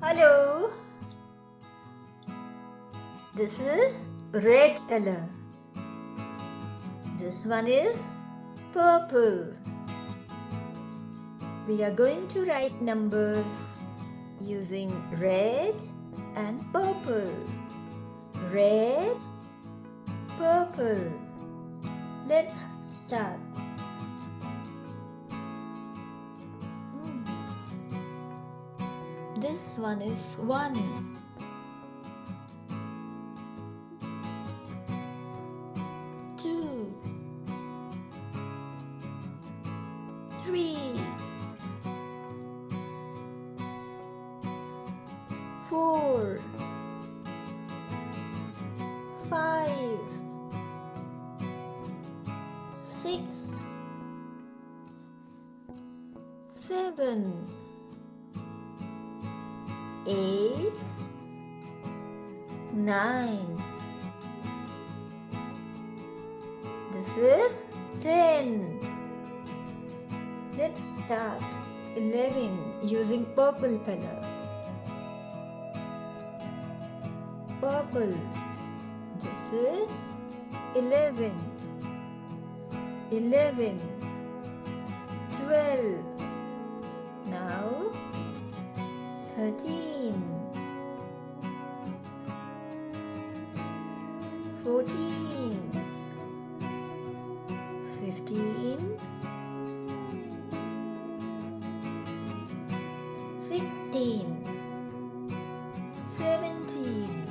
Hello, this is red color. This one is purple. We are going to write numbers using red and purple. Red, purple. Let's start. This one is 1. 2, 3, 4, 5, 6, 7, 8, 9. This is 10. Let's start 11 using purple color. Purple. This is 11. 11. 12. Now 13, 14, 15, 16, 17,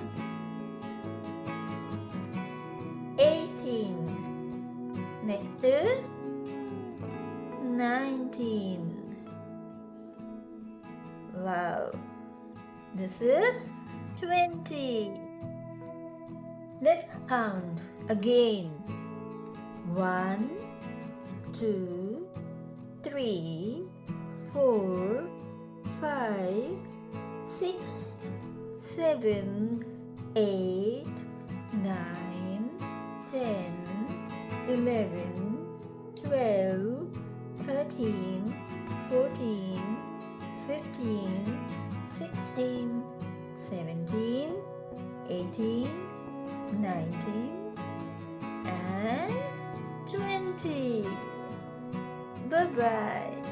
18. Next is 19. Wow, this is 20. Let's count again. 1, 2, 3, 4, 5, 6, 7, 8, 9, 10, 11, 12, 13, 14, 15, 16, 17, 18, 19, and 20. Bye-bye.